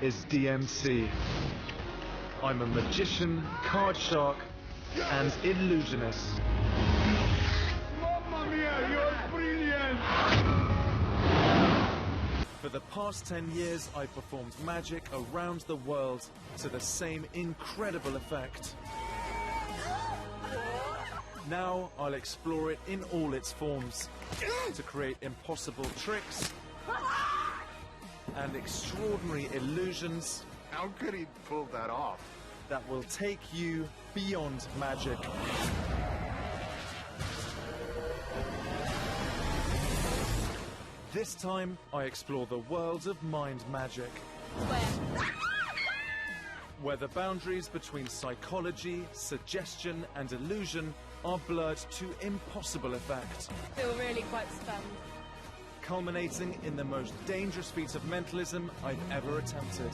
is DMC. I'm a magician, card shark, and illusionist. Mamma mia, you're brilliant! For the past 10 years, I've performed magic around the world to the same incredible effect. Now I'll explore it in all its forms to create impossible tricks and extraordinary illusions. How could he pull that off? That will take you beyond magic. This time, I explore the world of mind magic. Where the boundaries between psychology, suggestion, and illusion are blurred to impossible effect. I feel really quite stunned. Culminating in the most dangerous feat of mentalism I've ever attempted.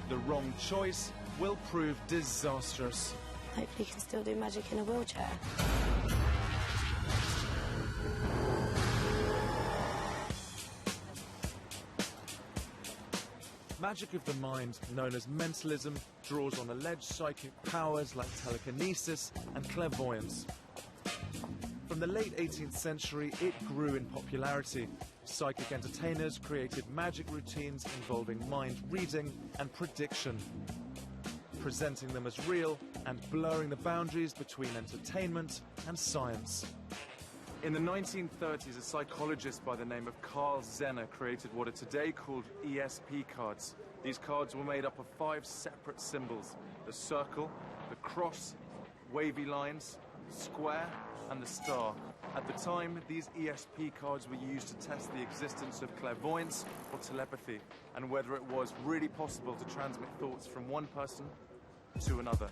The wrong choice will prove disastrous. Hopefully you can still do magic in a wheelchair. Magic of the mind, known as mentalism, draws on alleged psychic powers like telekinesis and clairvoyance. From the late 18th century, it grew in popularity. Psychic entertainers created magic routines involving mind reading and prediction, presenting them as real and blurring the boundaries between entertainment and science. In the 1930s, a psychologist by the name of Carl Zener created what are today called ESP cards. These cards were made up of 5 separate symbols: the circle, the cross, wavy lines, square, and the star. At the time, these ESP cards were used to test the existence of clairvoyance or telepathy, and whether it was really possible to transmit thoughts from one person to another.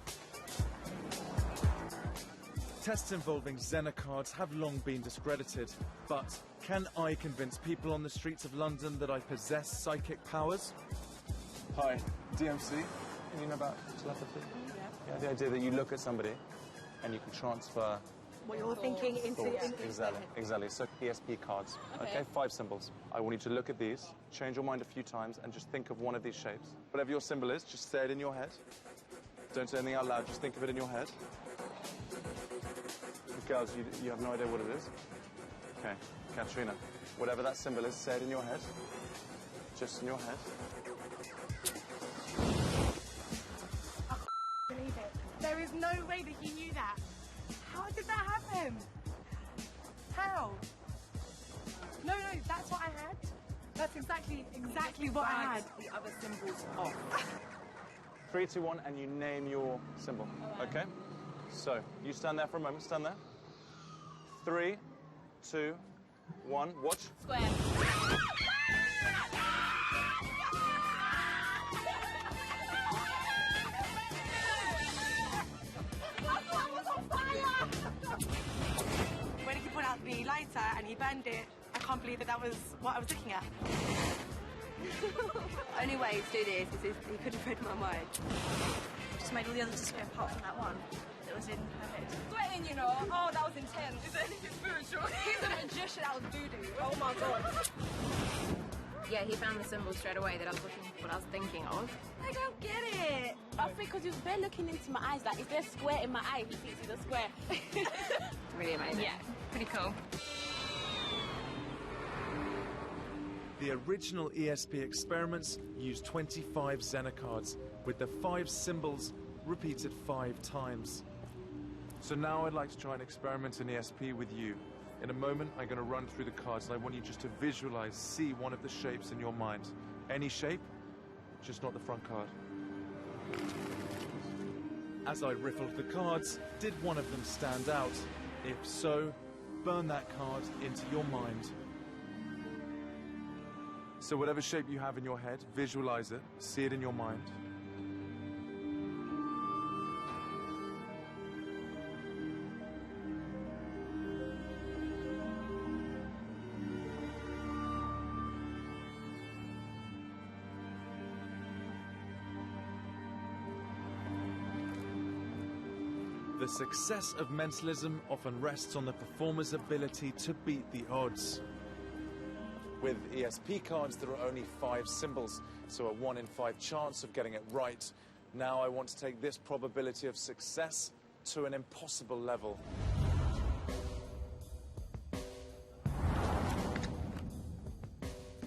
Tests involving Zener cards have long been discredited, but can I convince people on the streets of London that I possess psychic powers? Hi, DMC. You know about telepathy? Yeah, the idea that you look at somebody and you can transfer What you're thinking into... Exactly. So ESP cards. Okay, 5 symbols. I want you to look at these, change your mind a few times, and just think of one of these shapes. Whatever your symbol is, just say it in your head. Don't say anything out loud, just think of it in your head. Girls, you have no idea what it is? Okay, Katrina, whatever that symbol is, say it in your head. Just in your head. I can't believe it. There is no way that he knew that. How did that happen? How? No, that's what I had. That's exactly what I had. The other symbols off. 3, 2, 1, and you name your symbol. Okay? So, you stand there for a moment. Stand there. 3, 2, 1. Watch. Square. When he put out the lighter and he burned it, I can't believe that was what I was looking at. Only way to do this is if he could have read my mind. Just made all the others disappear apart from that one. It was in her head. Sweating, you know. Oh, that was intense. Is there anything spiritual? He's a magician. That was voodoo. Oh my god. Yeah, he found the symbol straight away that I was looking for, what I was thinking of. I don't get it. I think because he was bare looking into my eyes, like, is there a square in my eye? He thinks it's a square. Really amazing. Yeah, pretty cool. The original ESP experiments used 25 Zener cards, with the 5 symbols repeated 5 times. So now I'd like to try and experiment in ESP with you. In a moment, I'm going to run through the cards, and I want you just to visualize, see one of the shapes in your mind. Any shape, just not the front card. As I riffled the cards, did one of them stand out? If so, burn that card into your mind. So whatever shape you have in your head, visualize it, see it in your mind. The success of mentalism often rests on the performer's ability to beat the odds. With ESP cards, there are only 5 symbols. so a 1 in 5 chance of getting it right. Now I want to take this probability of success to an impossible level.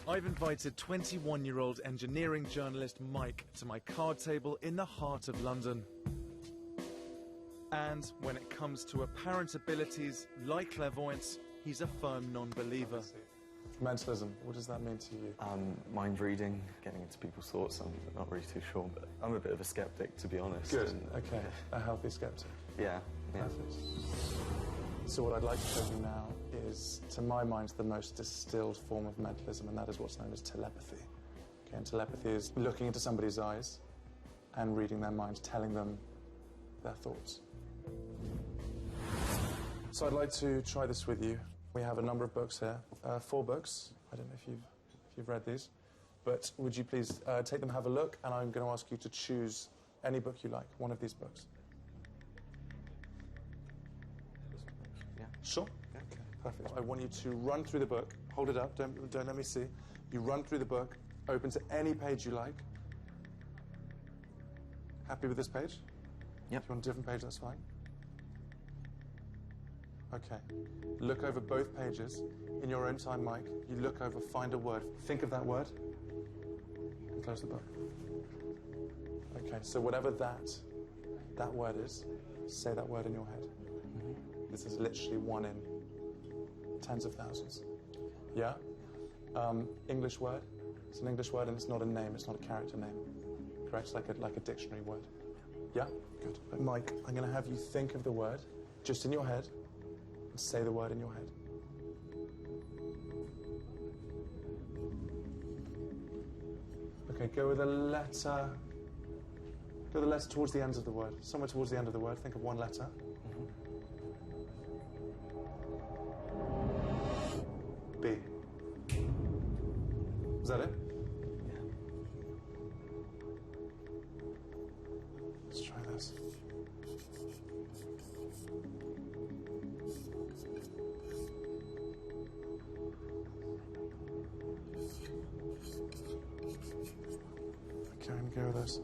I've invited 21-year-old engineering journalist Mike to my card table in the heart of London. And when it comes to apparent abilities like clairvoyance, he's a firm non-believer. Mentalism, what does that mean to you? Mind reading, getting into people's thoughts, I'm not really too sure, but I'm a bit of a skeptic, to be honest. Good, and, okay, a healthy skeptic. Yeah, yeah. Perfect. So what I'd like to show you now is, to my mind, the most distilled form of mentalism, and that is what's known as telepathy. Okay, and telepathy is looking into somebody's eyes and reading their mind, telling them their thoughts. So I'd like to try this with you. We have a number of books here, 4 books. I don't know if you've read these, but would you please take them, have a look, and I'm going to ask you to choose any book you like, one of these books. Yeah. Sure? Yeah. Okay, perfect. I want you to run through the book, hold it up, don't let me see. You run through the book, open to any page you like. Happy with this page? Yep. If you want a different page, that's fine. Okay. Look over both pages. In your own time, Mike, you look over, find a word. Think of that word, and close the book. Okay, so whatever that word is, say that word in your head. This is literally 1 in tens of thousands. Yeah? English word. It's an English word and it's not a name, it's not a character name. Correct? It's like a dictionary word. Yeah? Good. But Mike, I'm going to have you think of the word just in your head and say the word in your head. Okay, go with a letter. Go with the letter towards the ends of the word. Somewhere towards the end of the word, think of one letter. B. Is that it? Yeah. Let's try this. Okay, I'm going to go with this.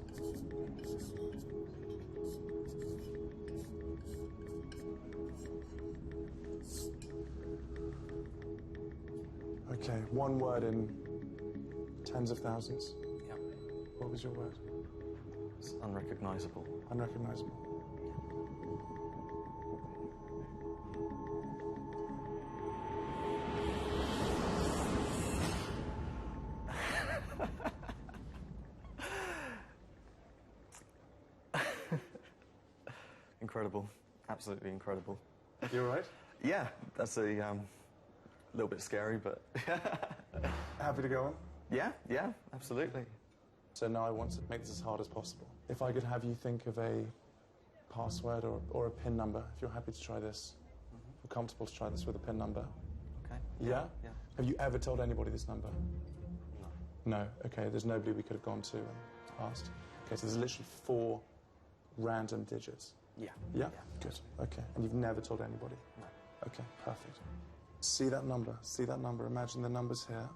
Okay, one word in tens of thousands. Yeah. What was your word? It's unrecognizable. Unrecognizable. Incredible. Absolutely incredible. You all right? Yeah, that's a little bit scary, but Happy to go on? yeah, absolutely. So now I want to make this as hard as possible. If I could have you think of a password or a PIN number, if you're happy to try this, if you're comfortable to try this with a PIN number. Okay. Yeah? Yeah. Have you ever told anybody this number? No. No? Okay, there's nobody we could have gone to and asked. Okay, so there's literally 4 random digits. Yeah. Yeah? Good. Okay, and you've never told anybody? No. Okay, perfect. See that number, imagine the numbers here.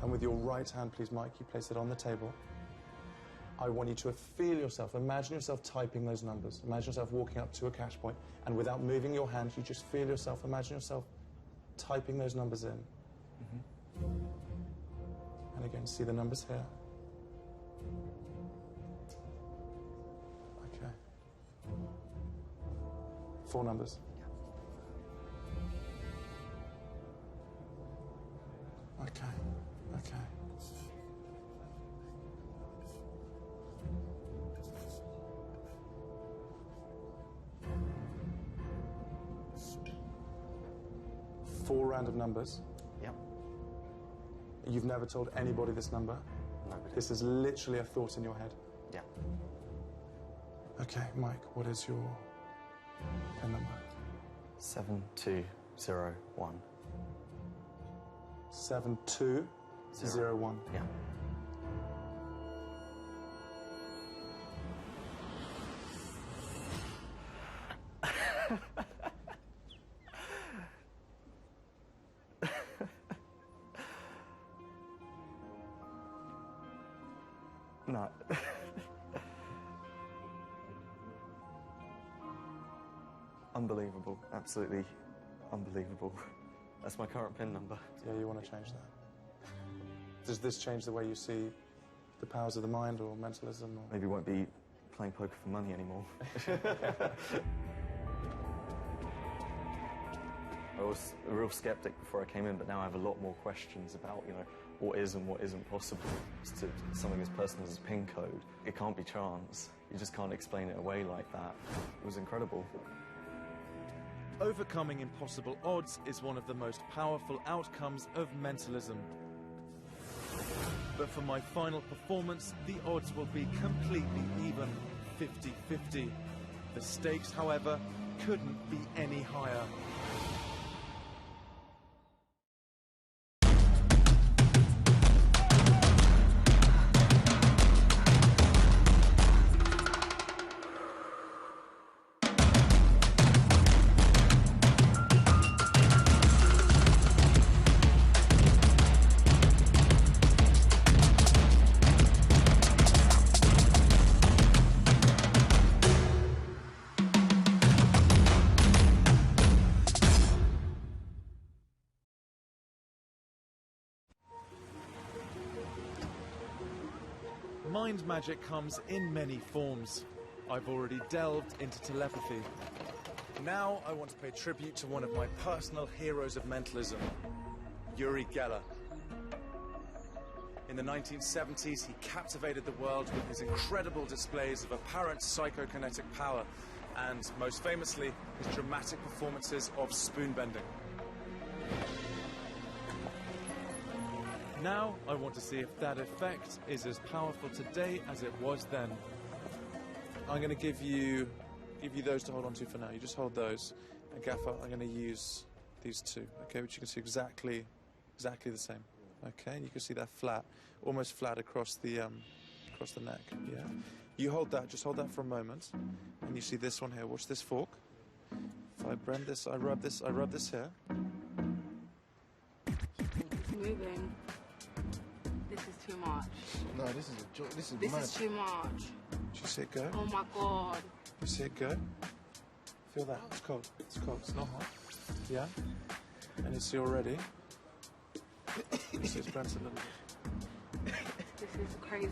And with your right hand, please, Mike, you place it on the table. I want you to feel yourself, imagine yourself typing those numbers. Imagine yourself walking up to a cash point, and without moving your hand, you just feel yourself, imagine yourself typing those numbers in. And again, see the numbers here. Okay. 4 numbers. Okay, okay. Four random numbers. Yep. You've never told anybody this number? Nobody. This is literally a thought in your head. Yeah. Okay, Mike, what is your PIN number? 7201. 7201. Yeah. No. Unbelievable. Absolutely unbelievable. That's my current PIN number. Yeah, you want to change that. Does this change the way you see the powers of the mind or mentalism? Or... Maybe won't be playing poker for money anymore. I was a real skeptic before I came in, but now I have a lot more questions about, you know, what is and what isn't possible. To something as personal as a PIN code, it can't be chance. You just can't explain it away like that. It was incredible. Overcoming impossible odds is one of the most powerful outcomes of mentalism. But for my final performance, the odds will be completely even, 50-50. The stakes, however, couldn't be any higher. Mind magic comes in many forms. I've already delved into telepathy. Now I want to pay tribute to one of my personal heroes of mentalism, Uri Geller. In the 1970s, he captivated the world with his incredible displays of apparent psychokinetic power, and most famously, his dramatic performances of spoon bending. Now, I want to see if that effect is as powerful today as it was then. I'm going to give you those to hold on to for now. You just hold those. And Gaffer, I'm going to use these two, okay, which you can see exactly the same. Okay, and you can see that flat, almost flat across the neck, yeah? You hold that, just hold that for a moment. And you see this one here, watch this fork. If I bend this, I rub this here. It's moving. This is too much. No, this is a joke. This is This mad. is too much. Do you see it go? Oh my god. You see it go? Feel that, it's cold, it's not hot. Yeah? And you see already, you see it's bent a little bit. This is crazy.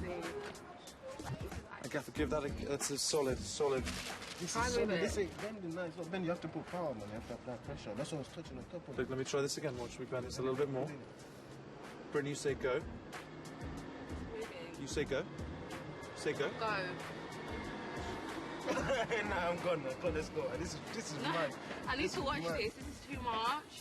I Gaffer, give that that's a solid. This is Try solid. with it. This ain't bending. No, it's not bending. You have to put power, man. You have to apply pressure. That's what I was touching on top of. Look, let me try this again. Watch me bend this a little bit more. Bryn, you say go. You say go. Say go. Go. Nah, I'm gone. Let's go. This is No, mad. I need This to is watch mad. this. This is too much.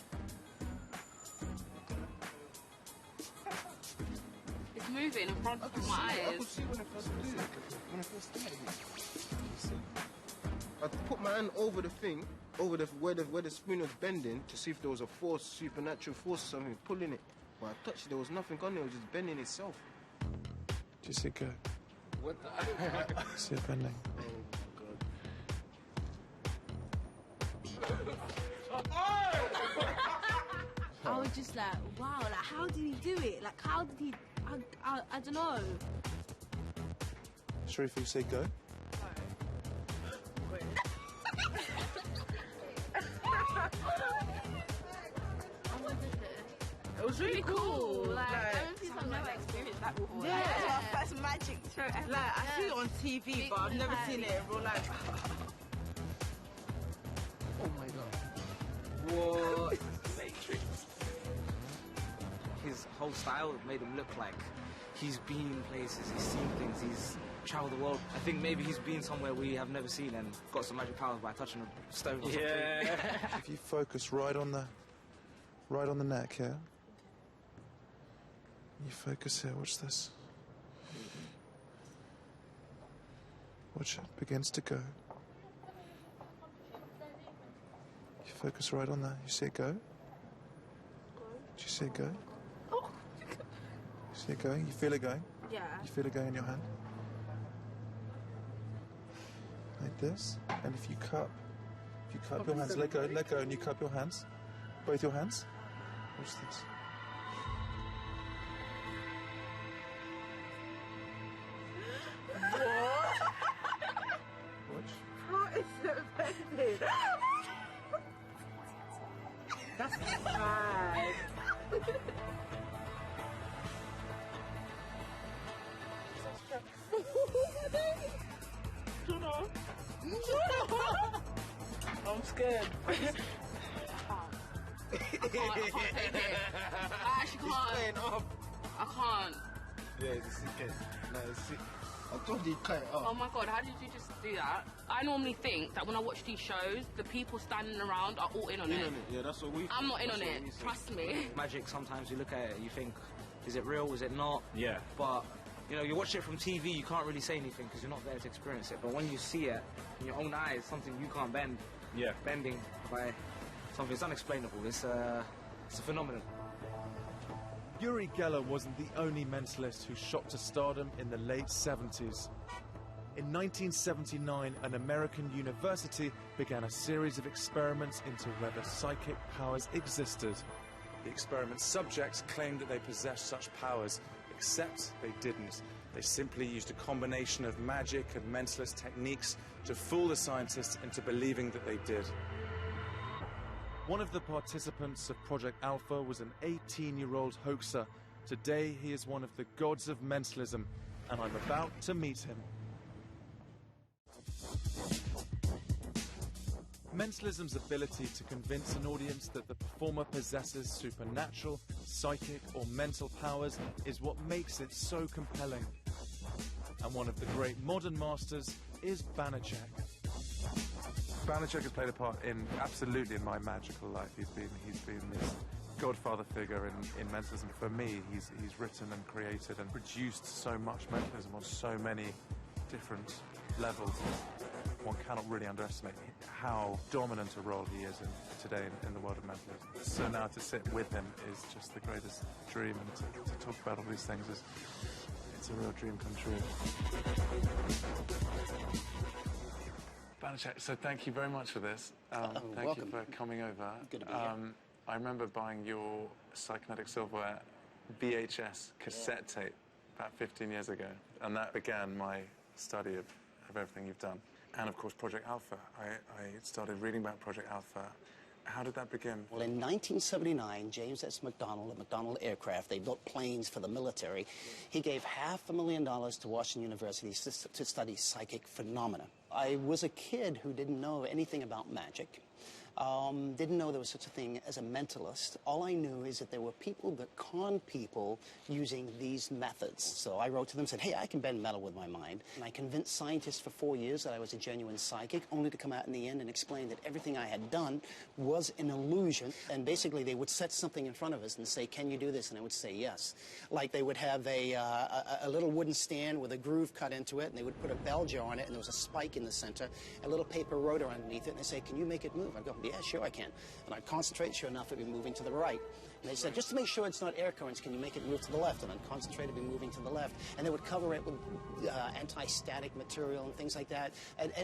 It's moving in front of my I could eyes. see when I first did it. When I first started. I put my hand over the thing, over where the spoon was bending, to see if there was a force, supernatural force, or something pulling it. But I touched it, there was nothing on there. It was just bending itself. Do you see it go? What the? See it bending. I was just like, wow, like how did he do it? Like how did he, I don't know. Sharif, you say go. It was really cool. Like, I don't think I've never experienced that before. Yeah. Like, That's magic show ever. Like, I see it on TV, but I've never seen it in real life. Oh my god. What? His whole style made him look like he's been in places, he's seen things, he's traveled the world. I think maybe he's been somewhere we have never seen and got some magic powers by touching a stone or something. If you focus right on the neck here. You focus here, watch this. Watch it, begins to go. You focus right on that, you see it go? Do you see it go? You see it going? You feel it going? Yeah. You feel it going in your hand? Like this. And if you cup your hands, let go, and you cup your hands. Both your hands. Watch this. That's bad. I'm scared. I can't take it. I actually can't. I can't. Yeah, it's sick. No, it's sick. I told you cut it off. Oh my god, how did you just do that? I normally think that when I watch these shows, the people standing around are all in on it. Yeah, that's what we think. I'm not in on it, trust me. Magic, sometimes you look at it, you think, is it real, is it not? Yeah. But, you know, you watch it from TV, you can't really say anything because you're not there to experience it. But when you see it in your own eyes, something you can't bend. Yeah. Bending by something that's unexplainable. It's a phenomenon. Uri Geller wasn't the only mentalist who shot to stardom in the late 70s. In 1979, an American university began a series of experiments into whether psychic powers existed. The experiment's subjects claimed that they possessed such powers, except they didn't. They simply used a combination of magic and mentalist techniques to fool the scientists into believing that they did. One of the participants of Project Alpha was an 18-year-old hoaxer. Today, he is one of the gods of mentalism, and I'm about to meet him. Mentalism's ability to convince an audience that the performer possesses supernatural, psychic, or mental powers is what makes it so compelling. And one of the great modern masters is Banachek. Banachek has played a part absolutely in my magical life. He's been this godfather figure in mentalism. For me, he's written and created and produced so much mentalism on so many different levels. One cannot really underestimate how dominant a role he is today in the world of mentalism. So now to sit with him is just the greatest dream, and to talk about all these things it's a real dream come true. Banachek, so thank you very much for this. Thank you for coming over. Good to be here. I remember buying your Psychonetic Silverware VHS cassette tape about 15 years ago, and that began my study of everything you've done. And of course, Project Alpha. I started reading about Project Alpha. How did that begin? Well, in 1979, James S. McDonnell at McDonnell Aircraft, they built planes for the military. He gave $500,000 to Washington University to study psychic phenomena. I was a kid who didn't know anything about magic. Didn't know there was such a thing as a mentalist. All I knew is that there were people that conned people using these methods. So I wrote to them and said, hey, I can bend metal with my mind. And I convinced scientists for 4 years that I was a genuine psychic, only to come out in the end and explain that everything I had done was an illusion. And basically, they would set something in front of us and say, can you do this? And I would say yes. Like they would have a little wooden stand with a groove cut into it, and they would put a bell jar on it, and there was a spike in the center, a little paper rotor underneath it, and they say, can you make it move? I'd go, yeah, sure I can. And I'd concentrate, sure enough, it'd be moving to the right. And they said, just to make sure it's not air currents, can you make it move to the left? And I'd concentrate, it'd be moving to the left. And they would cover it with anti-static material and things like that.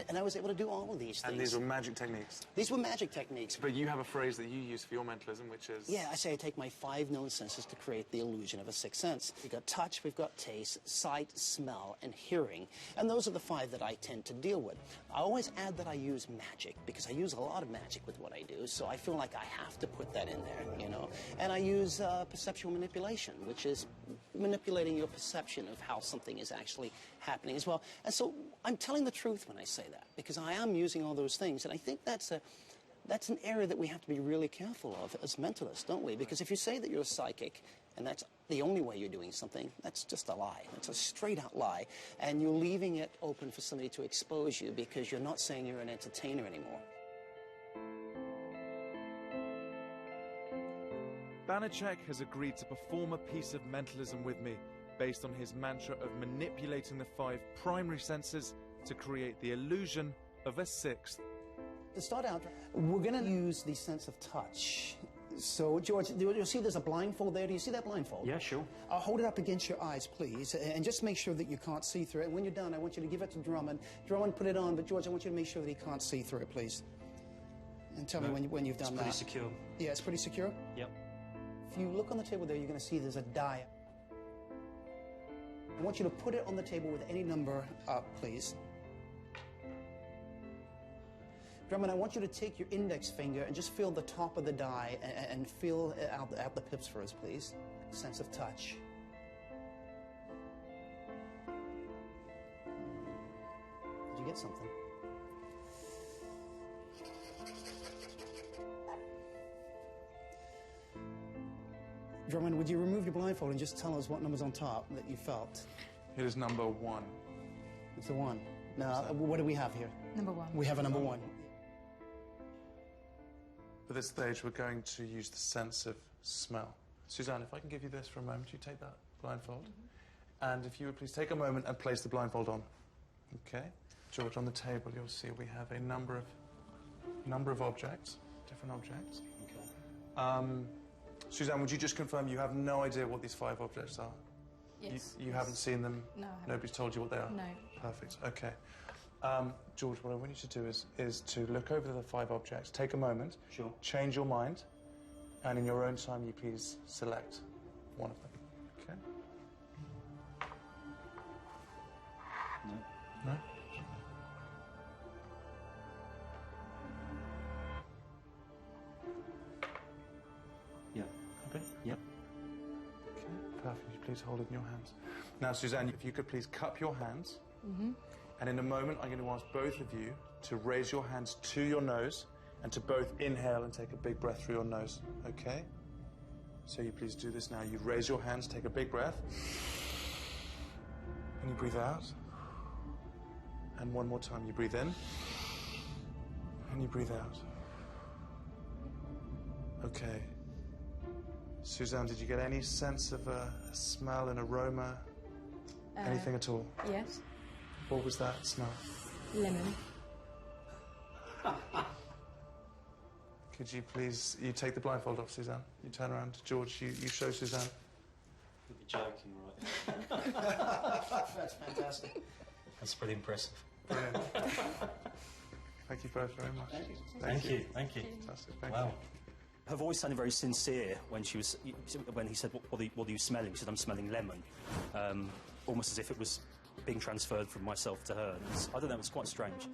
And I was able to do all of these things. And these were magic techniques? These were magic techniques. But you have a phrase that you use for your mentalism, which is... Yeah, I say I take my 5 known senses to create the illusion of a sixth sense. We've got touch, we've got taste, sight, smell, and hearing. And those are the 5 that I tend to deal with. I always add that I use magic, because I use a lot of magic with what I do, so I feel like I have to put that in there, you know. And I use perceptual manipulation, which is manipulating your perception of how something is actually happening as well. And so I'm telling the truth when I say that, because I am using all those things, and I think that's an area that we have to be really careful of as mentalists, don't we? Because if you say that you're a psychic, and that's the only way you're doing something, that's just a lie. That's a straight-out lie. And you're leaving it open for somebody to expose you because you're not saying you're an entertainer anymore. Banachek has agreed to perform a piece of mentalism with me based on his mantra of manipulating the 5 primary senses to create the illusion of a sixth. To start out, we're going to use the sense of touch. So, George, you'll see there's a blindfold there. Do you see that blindfold? Yeah, sure. Hold it up against your eyes, please, and just make sure that you can't see through it. And when you're done, I want you to give it to Drummond. Drummond, put it on, but George, I want you to make sure that he can't see through it, please. And tell me when you've done that. It's pretty secure. Yeah, it's pretty secure? Yep. If you look on the table there, you're going to see there's a die. I want you to put it on the table with any number up, please. Drummond, I want you to take your index finger and just feel the top of the die and feel out the pips for us, please. Sense of touch. Did you get something? Drummond, would you remove your blindfold and just tell us what number's on top that you felt? It is number 1. It's a 1. Now, what do we have here? Number 1. We have a number 1. For this stage, we're going to use the sense of smell. Suzanne, if I can give you this for a moment, you take that blindfold. And if you would please take a moment and place the blindfold on. Okay? George, on the table, you'll see we have a number of objects, different objects. Okay. Suzanne, would you just confirm you have no idea what these 5 objects are? Yes. You haven't seen them? No, I haven't. Nobody's told you what they are? No. Perfect, okay. George, what I want you to do is to look over the 5 objects, take a moment, sure, change your mind, and in your own time, you please select one of them, okay? No. No? Yeah. Happy? Yep. Okay, perfect. Please hold it in your hands. Now, Suzanne, if you could please cup your hands. And in a moment, I'm going to ask both of you to raise your hands to your nose and to both inhale and take a big breath through your nose, okay? So you please do this now. You raise your hands, take a big breath. And you breathe out. And one more time, you breathe in. And you breathe out. Okay. Suzanne, did you get any sense of a smell, an aroma, anything at all? Yes. What was that smell? Lemon. Could you please, you take the blindfold off, Suzanne. You turn around. George, you show Suzanne. You're joking, right? That's fantastic. That's pretty impressive. Brilliant. Thank you both very much. Thank you. Thank you. Fantastic. Thank Wow. you. Her voice sounded very sincere when he said, what are you smelling? She said, I'm smelling lemon. Almost as if it was being transferred from myself to her. I don't know, it was quite strange.